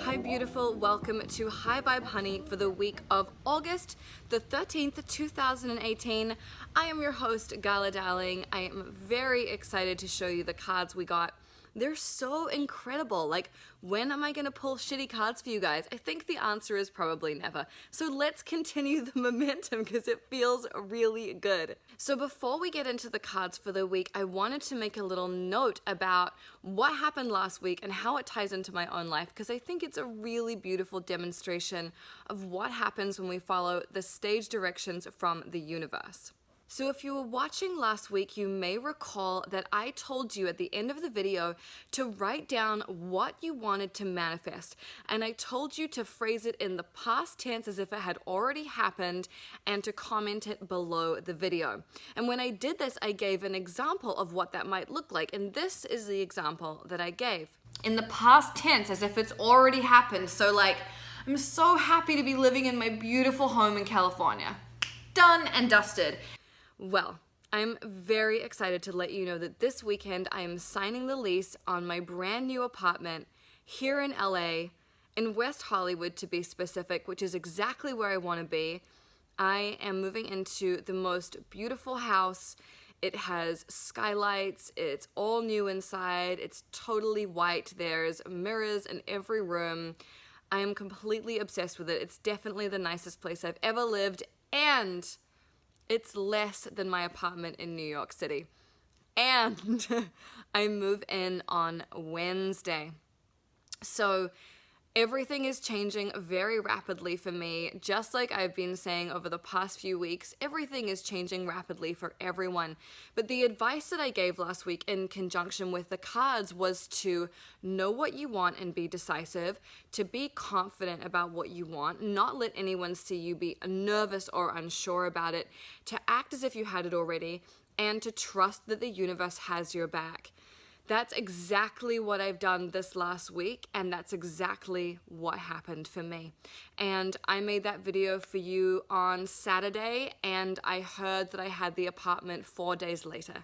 Hi beautiful, welcome to High Vibe Honey for the week of August the 13th, 2018. I am your host, Gala Darling. I am very excited to show you the cards we got. They're so incredible. Like, when am I gonna pull shitty cards for you guys? I think the answer is probably never. So let's continue the momentum because it feels really good. So before we get into the cards for the week, I wanted to make a little note about what happened last week and how it ties into my own life, because I think it's a really beautiful demonstration of what happens when we follow the stage directions from the universe. So if you were watching last week, you may recall that I told you at the end of the video to write down what you wanted to manifest. And I told you to phrase it in the past tense as if it had already happened and to comment it below the video. And when I did this, I gave an example of what that might look like. And this is the example that I gave. In the past tense, as if it's already happened. So like, I'm so happy to be living in my beautiful home in California. Done and dusted. Well, I'm very excited to let you know that this weekend I am signing the lease on my brand new apartment here in LA, in West Hollywood to be specific, which is exactly where I want to be. I am moving into the most beautiful house. It has skylights, it's all new inside, it's totally white, there's mirrors in every room. I am completely obsessed with it. It's definitely the nicest place I've ever lived, and it's less than my apartment in New York City. And I move in on Wednesday. So everything is changing very rapidly for me. Just like I've been saying over the past few weeks, everything is changing rapidly for everyone. But the advice that I gave last week in conjunction with the cards was to know what you want and be decisive, to be confident about what you want, not let anyone see you be nervous or unsure about it, to act as if you had it already, and to trust that the universe has your back. That's exactly what I've done this last week, and that's exactly what happened for me. And I made that video for you on Saturday, and I heard that I had the apartment 4 days later.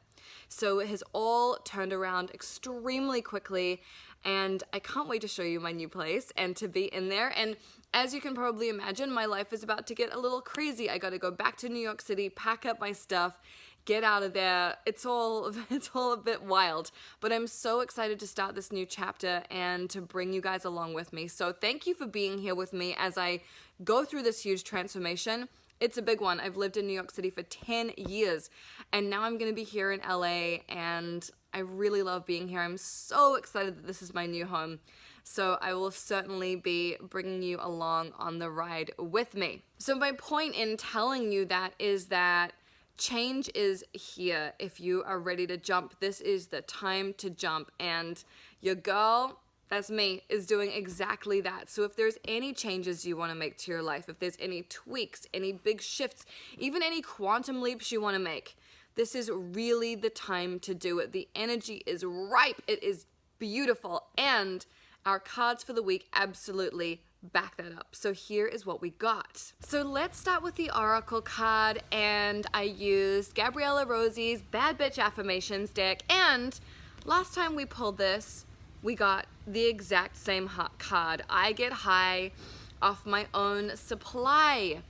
So it has all turned around extremely quickly, and I can't wait to show you my new place and to be in there. And as you can probably imagine, my life is about to get a little crazy. I gotta go back to New York City, pack up my stuff, get out of there. It's all a bit wild, but I'm so excited to start this new chapter and to bring you guys along with me. So thank you for being here with me as I go through this huge transformation. It's a big one. I've lived in New York City for 10 years, and now I'm gonna be here in LA, and I really love being here. I'm so excited that this is my new home. So I will certainly be bringing you along on the ride with me. So my point in telling you that is that change is here. If you are ready to jump, this is the time to jump. And your girl, that's me, is doing exactly that. So if there's any changes you want to make to your life, if there's any tweaks, any big shifts, even any quantum leaps you want to make, this is really the time to do it. The energy is ripe. It is beautiful. And our cards for the week absolutely back that up. So here is what we got. So let's start with the Oracle card, and I used Gabriella Rosie's Bad Bitch Affirmations deck, and last time we pulled this, we got the exact same card. I get high off my own supply.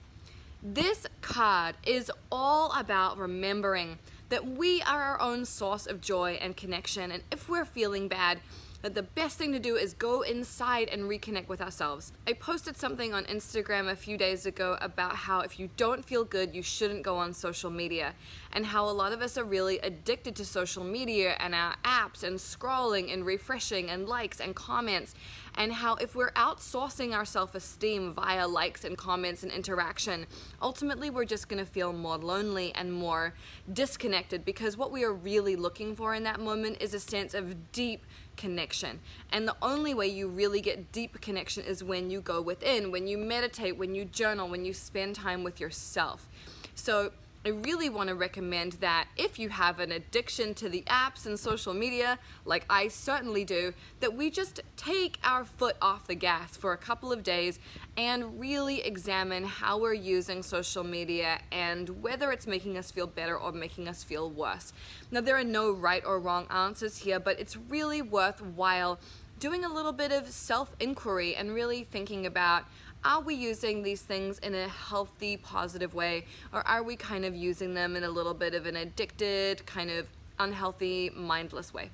This card is all about remembering that we are our own source of joy and connection, and if we're feeling bad, that the best thing to do is go inside and reconnect with ourselves. I posted something on Instagram a few days ago about how if you don't feel good, you shouldn't go on social media, and how a lot of us are really addicted to social media and our apps and scrolling and refreshing and likes and comments, and how if we're outsourcing our self-esteem via likes and comments and interaction, ultimately we're just gonna feel more lonely and more disconnected, because what we are really looking for in that moment is a sense of deep connection. And the only way you really get deep connection is when you go within, when you meditate, when you journal, when you spend time with yourself. So I really want to recommend that if you have an addiction to the apps and social media, like I certainly do, that we just take our foot off the gas for a couple of days and really examine how we're using social media and whether it's making us feel better or making us feel worse. Now, there are no right or wrong answers here, but it's really worthwhile doing a little bit of self-inquiry and really thinking about, are we using these things in a healthy, positive way, or are we kind of using them in a little bit of an addicted, kind of unhealthy, mindless way?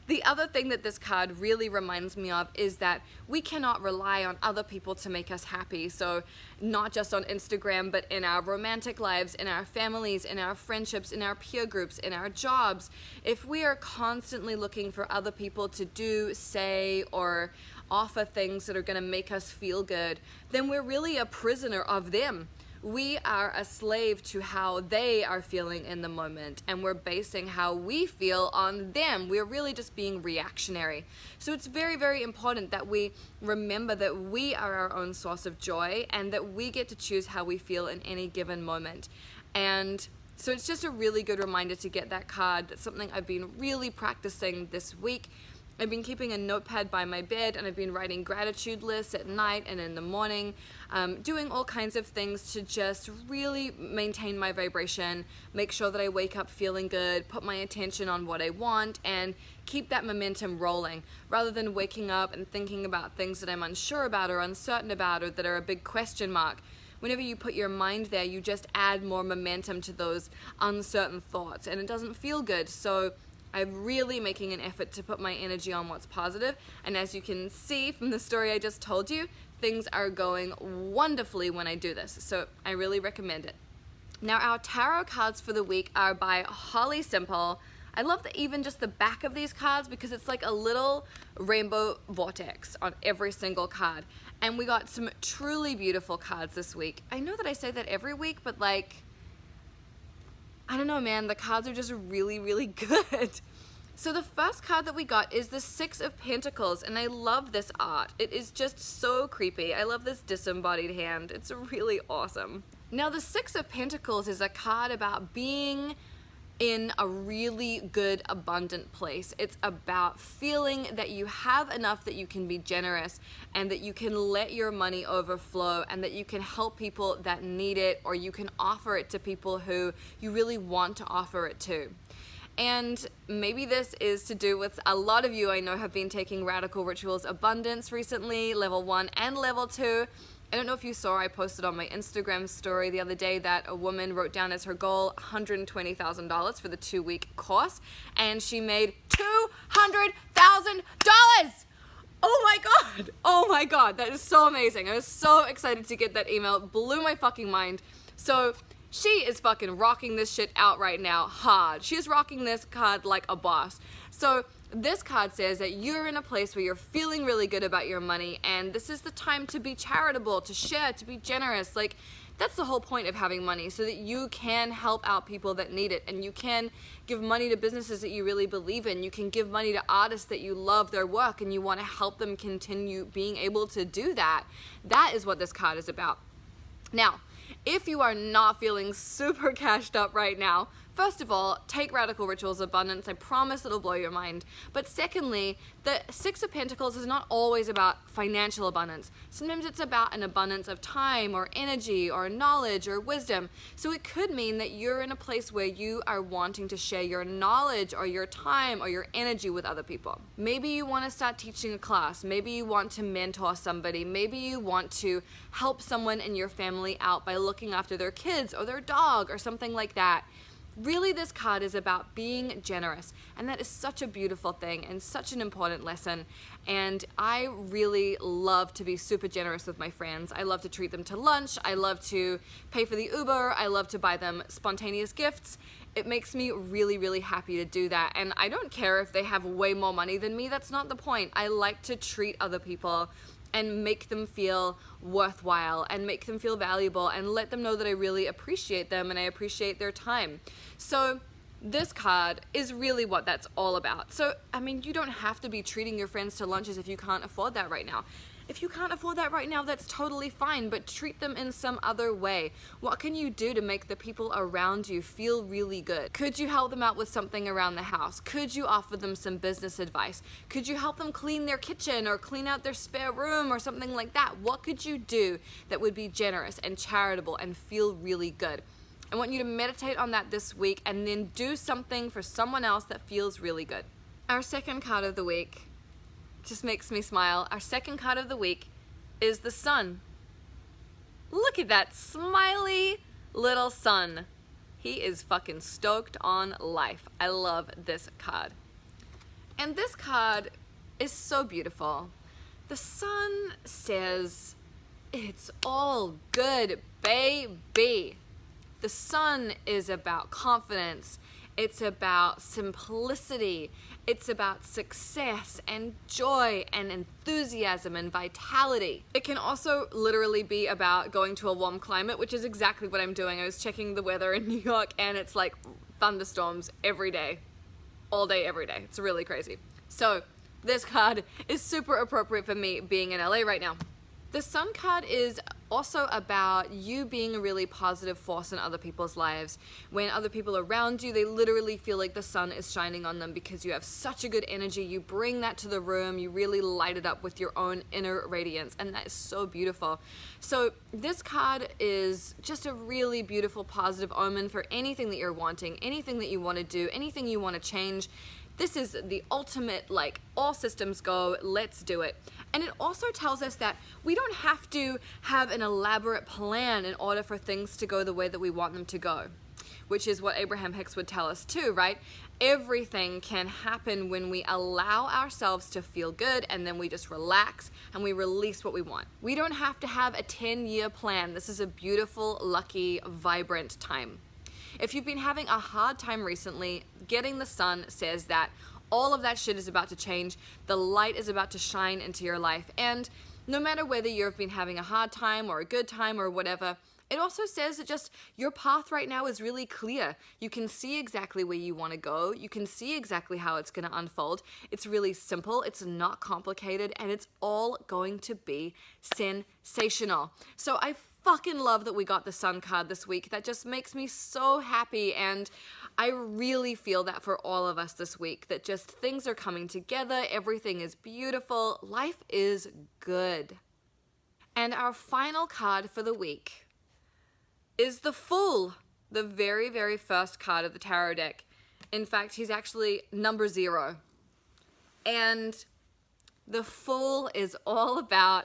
The other thing that this card really reminds me of is that we cannot rely on other people to make us happy. So not just on Instagram, but in our romantic lives, in our families, in our friendships, in our peer groups, in our jobs. If we are constantly looking for other people to do, say, or offer things that are going to make us feel good, then we're really a prisoner of them. We are a slave to how they are feeling in the moment, and we're basing how we feel on them. We're really just being reactionary. So it's very, very important that we remember that we are our own source of joy and that we get to choose how we feel in any given moment. And so it's just a really good reminder to get that card. That's something I've been really practicing this week. I've been keeping a notepad by my bed, and I've been writing gratitude lists at night and in the morning, doing all kinds of things to just really maintain my vibration, make sure that I wake up feeling good, put my attention on what I want, and keep that momentum rolling, rather than waking up and thinking about things that I'm unsure about or uncertain about or that are a big question mark. Whenever you put your mind there, you just add more momentum to those uncertain thoughts, and it doesn't feel good. So I'm really making an effort to put my energy on what's positive, and as you can see from the story I just told you, things are going wonderfully when I do this, so I really recommend it. Now, our tarot cards for the week are by Holly Simple. I love even just the back of these cards because it's like a little rainbow vortex on every single card, and we got some truly beautiful cards this week. I know that I say that every week, but like, I don't know, man, the cards are just really, really good. So the first card that we got is the Six of Pentacles, and I love this art. It is just so creepy. I love this disembodied hand. It's really awesome. Now, the Six of Pentacles is a card about being in a really good, abundant place. It's about feeling that you have enough that you can be generous and that you can let your money overflow and that you can help people that need it, or you can offer it to people who you really want to offer it to. And maybe this is to do with a lot of you I know have been taking Radical Rituals Abundance recently, level 1 and level 2. I don't know if you saw, I posted on my Instagram story the other day that a woman wrote down as her goal $120,000 for the 2-week course, and she made $200,000! Oh my God! Oh my God, that is so amazing. I was so excited to get that email. It blew my fucking mind. So she is fucking rocking this shit out right now hard. She is rocking this card like a boss. So this card says that you're in a place where you're feeling really good about your money, and this is the time to be charitable, to share, to be generous. Like, that's the whole point of having money, so that you can help out people that need it, and you can give money to businesses that you really believe in. You can give money to artists that you love their work and you want to help them continue being able to do that. That is what this card is about. Now, if you are not feeling super cashed up right now, first of all, take Radical Rituals Abundance. I promise it'll blow your mind. But secondly, the Six of Pentacles is not always about financial abundance. Sometimes it's about an abundance of time or energy or knowledge or wisdom. So it could mean that you're in a place where you are wanting to share your knowledge or your time or your energy with other people. Maybe you want to start teaching a class. Maybe you want to mentor somebody. Maybe you want to help someone in your family out by looking after their kids or their dog or something like that. Really, this card is about being generous, and that is such a beautiful thing and such an important lesson. And I really love to be super generous with my friends. I love to treat them to lunch. I love to pay for the Uber. I love to buy them spontaneous gifts. It makes me really, really happy to do that. And I don't care if they have way more money than me. That's not the point. I like to treat other people and make them feel worthwhile and make them feel valuable and let them know that I really appreciate them and I appreciate their time. So this card is really what that's all about. So, I mean, you don't have to be treating your friends to lunches if you can't afford that right now. If you can't afford that right now, that's totally fine, but treat them in some other way. What can you do to make the people around you feel really good? Could you help them out with something around the house? Could you offer them some business advice? Could you help them clean their kitchen or clean out their spare room or something like that? What could you do that would be generous and charitable and feel really good? I want you to meditate on that this week and then do something for someone else that feels really good. Our second card of the week just makes me smile. Our second card of the week is the Sun. Look at that smiley little sun. He is fucking stoked on life. I love this card. And this card is so beautiful. The Sun says, it's all good, baby. The Sun is about confidence. It's about simplicity. It's about success and joy and enthusiasm and vitality. It can also literally be about going to a warm climate, which is exactly what I'm doing. I was checking the weather in New York and it's like thunderstorms every day, all day, every day. It's really crazy. So this card is super appropriate for me being in LA right now. The Sun card is also about you being a really positive force in other people's lives. When other people are around you, they literally feel like the sun is shining on them because you have such a good energy. You bring that to the room. You really light it up with your own inner radiance, and that is so beautiful. So this card is just a really beautiful, positive omen for anything that you're wanting, anything that you want to do, anything you want to change. This is the ultimate, like, all systems go, let's do it. And it also tells us that we don't have to have an elaborate plan in order for things to go the way that we want them to go, which is what Abraham Hicks would tell us too, right? Everything can happen when we allow ourselves to feel good, and then we just relax and we release what we want. We don't have to have a 10-year plan. This is a beautiful, lucky, vibrant time. If you've been having a hard time recently, getting the Sun says that all of that shit is about to change. The light is about to shine into your life. And no matter whether you've been having a hard time or a good time or whatever, it also says that just your path right now is really clear. You can see exactly where you want to go. You can see exactly how it's going to unfold. It's really simple. It's not complicated. And it's all going to be sensational. So I fucking love that we got the Sun card this week. That just makes me so happy, and I really feel that for all of us this week, that just things are coming together, everything is beautiful, life is good. And our final card for the week is the Fool, the very, very first card of the tarot deck. In fact, he's actually number 0. And the Fool is all about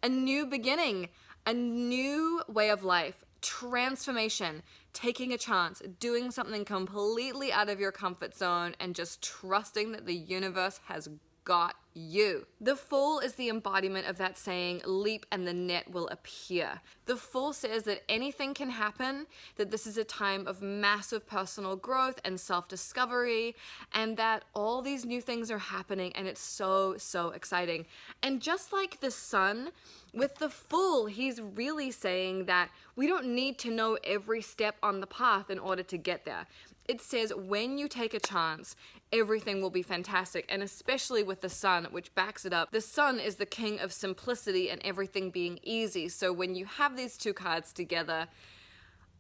a new beginning, a new way of life, transformation, taking a chance, doing something completely out of your comfort zone, and just trusting that the universe has got you. The Fool is the embodiment of that saying, leap and the net will appear. The Fool says that anything can happen, that this is a time of massive personal growth and self-discovery, and that all these new things are happening, and it's so, so exciting. And just like the Sun, with the Fool, he's really saying that we don't need to know every step on the path in order to get there. It says when you take a chance, everything will be fantastic. And especially with the Sun, which backs it up, the Sun is the king of simplicity and everything being easy. So when you have these two cards together,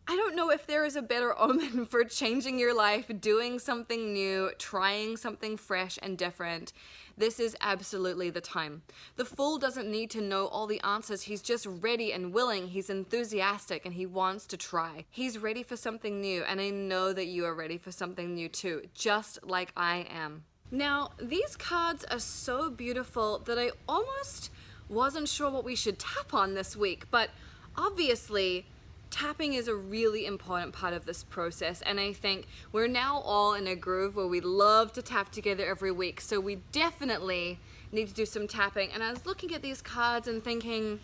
I don't know if there is a better omen for changing your life, doing something new, trying something fresh and different. This is absolutely the time. The Fool doesn't need to know all the answers. He's just ready and willing. He's enthusiastic and he wants to try. He's ready for something new, and I know that you are ready for something new too, just like I am. Now, these cards are so beautiful that I almost wasn't sure what we should tap on this week, but obviously, tapping is a really important part of this process, and I think we're now all in a groove where we love to tap together every week, so we definitely need to do some tapping. And I was looking at these cards and thinking,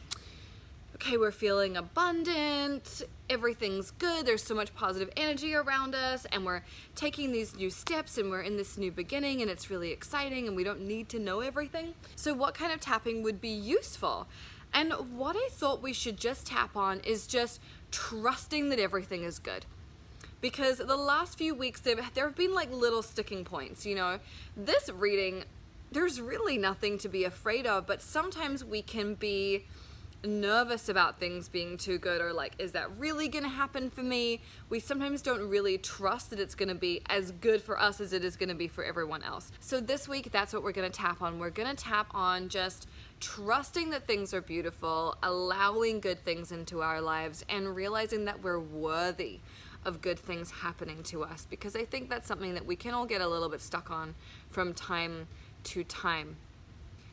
okay, we're feeling abundant, everything's good, there's so much positive energy around us, and we're taking these new steps, and we're in this new beginning, and it's really exciting, and we don't need to know everything. So what kind of tapping would be useful? And what I thought we should just tap on is just trusting that everything is good. Because the last few weeks, there have been like little sticking points, you know. This reading, there's really nothing to be afraid of, but sometimes we can be nervous about things being too good, or like, is that really gonna happen for me? We sometimes don't really trust that it's gonna be as good for us as it is gonna be for everyone else. So this week, that's what we're gonna tap on. We're gonna tap on just trusting that things are beautiful, allowing good things into our lives, and realizing that we're worthy of good things happening to us, because I think that's something that we can all get a little bit stuck on from time to time.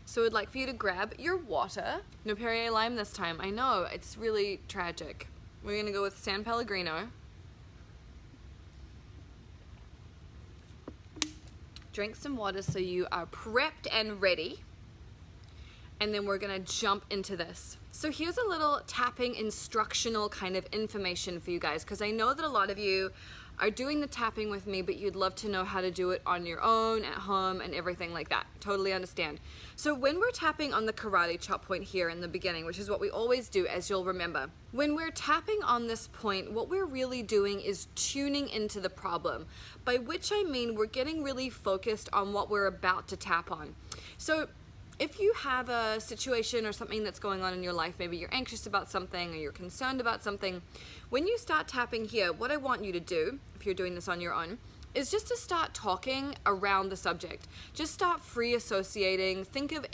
So I'd like for you to grab your water. No Perrier lime this time. I know, it's really tragic. We're gonna go with San Pellegrino. Drink some water so you are prepped and ready. And then we're gonna jump into this. So here's a little tapping instructional kind of information for you guys, because I know that a lot of you are doing the tapping with me, but you'd love to know how to do it on your own, at home, and everything like that. Totally understand. So when we're tapping on the karate chop point here in the beginning, which is what we always do, as you'll remember, when we're tapping on this point, what we're really doing is tuning into the problem, by which I mean we're getting really focused on what we're about to tap on. So if you have a situation or something that's going on in your life, maybe you're anxious about something or you're concerned about something, when you start tapping here, what I want you to do, if you're doing this on your own, is just to start talking around the subject. Just start free associating, think of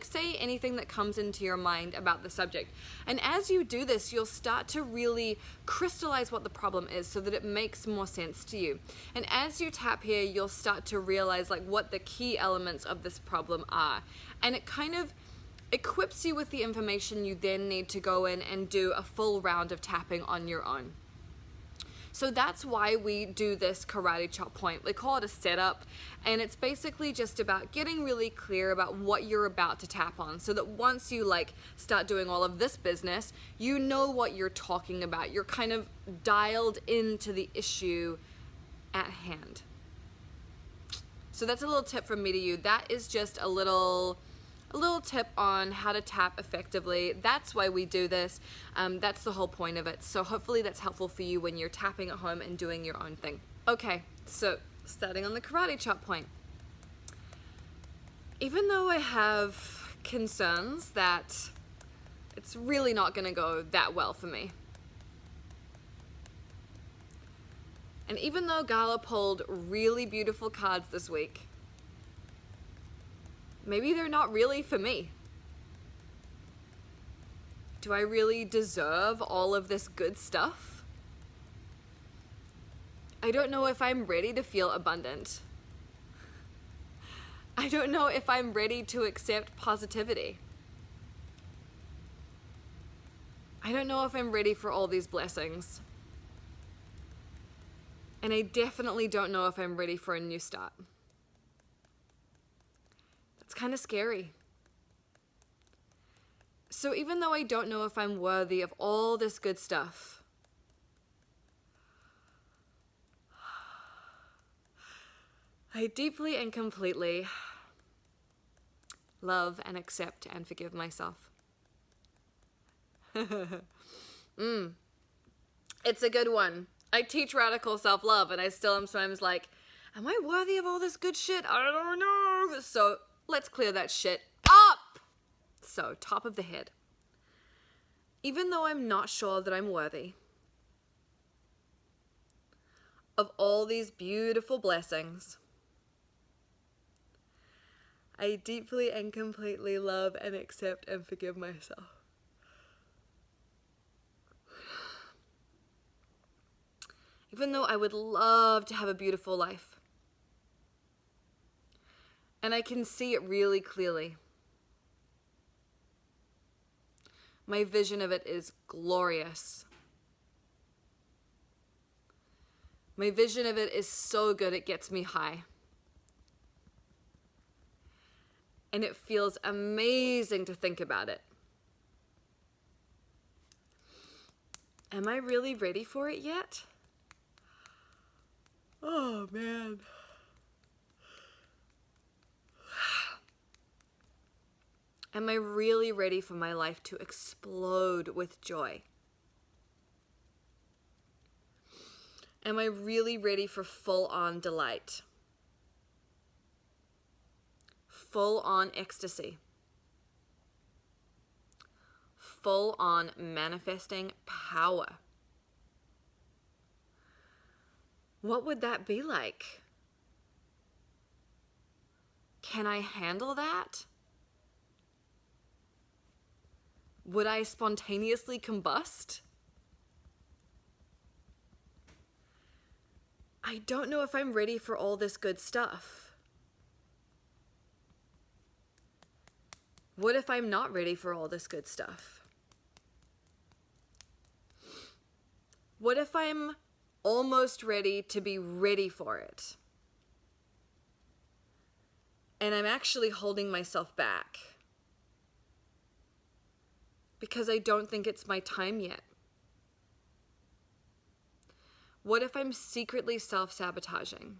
say anything that comes into your mind about the subject. And as you do this, you'll start to really crystallize what the problem is so that it makes more sense to you. And as you tap here, you'll start to realize what the key elements of this problem are. And it kind of equips you with the information you then need to go in and do a full round of tapping on your own. So that's why we do this karate chop point. We call it a setup, and it's basically just about getting really clear about what you're about to tap on, so that once you start doing all of this business, you know what you're talking about. You're kind of dialed into the issue at hand. So that's a little tip from me to you. That is just a little tip on how to tap effectively. That's why we do this. That's the whole point of it. So hopefully that's helpful for you when you're tapping at home and doing your own thing. Okay, so starting on the karate chop point. Even though I have concerns that it's really not gonna go that well for me, and even though Gala pulled really beautiful cards this week, maybe they're not really for me. Do I really deserve all of this good stuff? I don't know if I'm ready to feel abundant. I don't know if I'm ready to accept positivity. I don't know if I'm ready for all these blessings. And I definitely don't know if I'm ready for a new start. It's kind of scary. So even though I don't know if I'm worthy of all this good stuff, I deeply and completely love and accept and forgive myself. It's a good one. I teach radical self-love, and I still am sometimes am I worthy of all this good shit? I don't know. So let's clear that shit up. So, top of the head. Even though I'm not sure that I'm worthy of all these beautiful blessings, I deeply and completely love and accept and forgive myself. Even though I would love to have a beautiful life, and I can see it really clearly. My vision of it is glorious. My vision of it is so good it gets me high. And it feels amazing to think about it. Am I really ready for it yet? Oh, man. Am I really ready for my life to explode with joy? Am I really ready for full-on delight? Full-on ecstasy? Full-on manifesting power? What would that be like? Can I handle that? Would I spontaneously combust? I don't know if I'm ready for all this good stuff. What if I'm not ready for all this good stuff? What if I'm almost ready to be ready for it? And I'm actually holding myself back because I don't think it's my time yet. What if I'm secretly self-sabotaging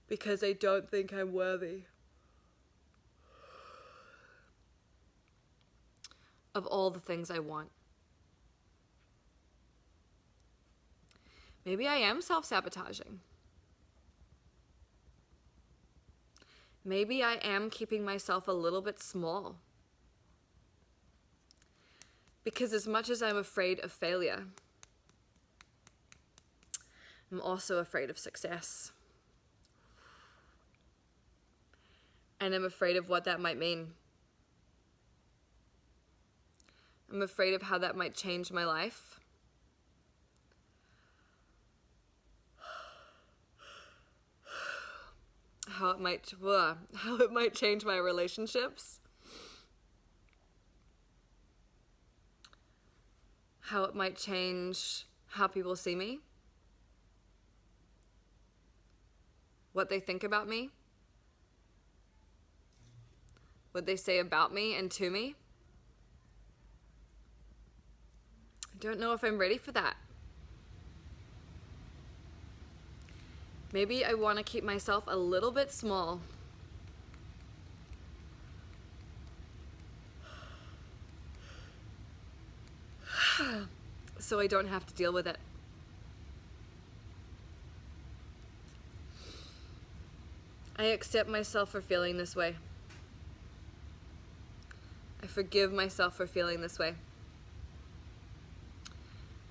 because I don't think I'm worthy of all the things I want? Maybe I am self-sabotaging. Maybe I am keeping myself a little bit small. Because as much as I'm afraid of failure, I'm also afraid of success. And I'm afraid of what that might mean. I'm afraid of how that might change my life. How it might change my relationships. How it might change how people see me. What they think about me. What they say about me and to me. I don't know if I'm ready for that. Maybe I want to keep myself a little bit small. So I don't have to deal with it. I accept myself for feeling this way. I forgive myself for feeling this way.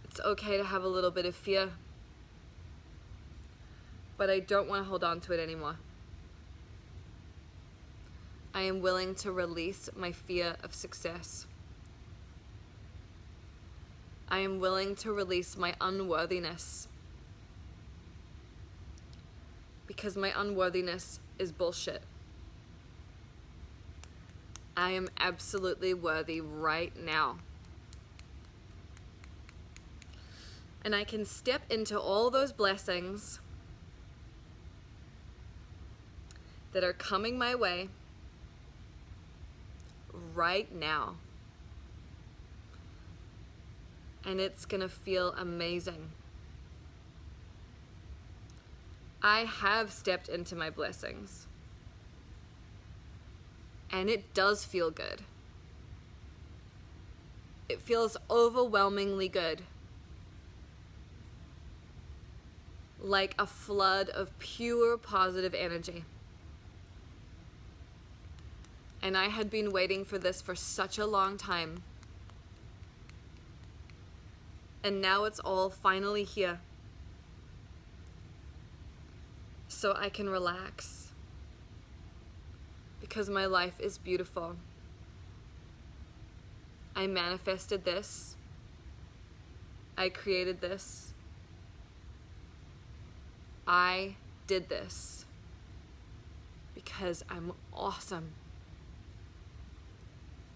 It's okay to have a little bit of fear. But I don't want to hold on to it anymore. I am willing to release my fear of success. I am willing to release my unworthiness. Because my unworthiness is bullshit. I am absolutely worthy right now. And I can step into all those blessings that are coming my way right now. And it's gonna feel amazing. I have stepped into my blessings. And it does feel good. It feels overwhelmingly good. Like a flood of pure positive energy. And I had been waiting for this for such a long time. And now it's all finally here. So I can relax. Because my life is beautiful. I manifested this. I created this. I did this. Because I'm awesome.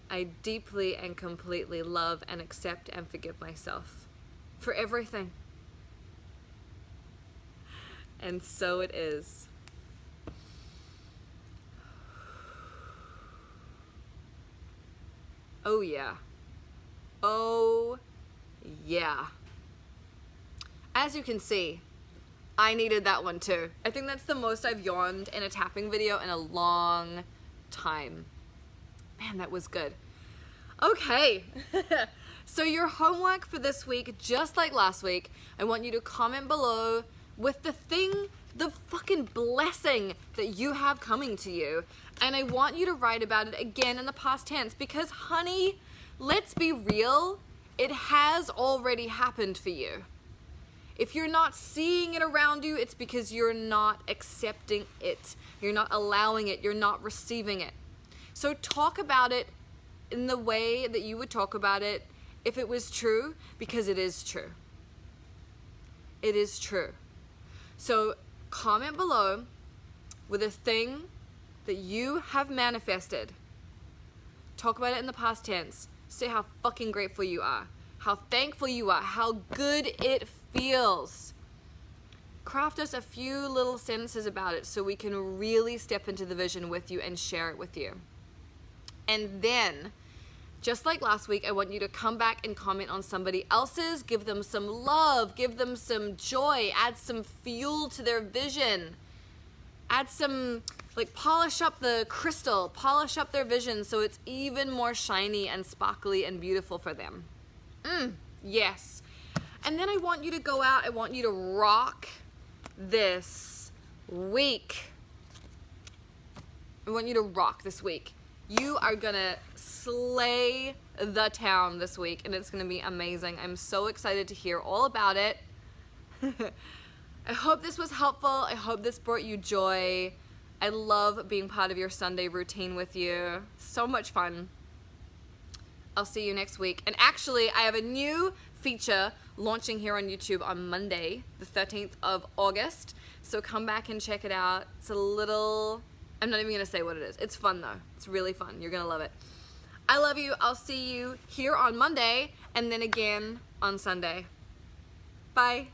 I deeply and completely love and accept and forgive myself for everything. And so it is. Oh yeah. Oh yeah. As you can see, I needed that one too. I think that's the most I've yawned in a tapping video in a long time. Man, that was good. Okay. So your homework for this week, just like last week, I want you to comment below with the fucking blessing that you have coming to you. And I want you to write about it again in the past tense because, honey, let's be real, it has already happened for you. If you're not seeing it around you, it's because you're not accepting it. You're not allowing it. You're not receiving it. So talk about it in the way that you would talk about it if it was true, because it is true. It is true. So comment below with a thing that you have manifested. Talk about it in the past tense. Say how fucking grateful you are, how thankful you are, how good it feels. Craft us a few little sentences about it so we can really step into the vision with you and share it with you. And then, just like last week, I want you to come back and comment on somebody else's, give them some love, give them some joy, add some fuel to their vision, add some, like, polish up the crystal, polish up their vision so it's even more shiny and sparkly and beautiful for them. Yes. And then I want you to go out, I want you to rock this week. I want you to rock this week. You are gonna slay the town this week, and it's gonna be amazing. I'm so excited to hear all about it. I hope this was helpful. I hope this brought you joy. I love being part of your Sunday routine with you. So much fun. I'll see you next week. And actually, I have a new feature launching here on YouTube on Monday, the 13th of August. So come back and check it out. It's a little, I'm not even gonna say what it is. It's fun though. It's really fun. You're gonna love it. I love you. I'll see you here on Monday and then again on Sunday. Bye.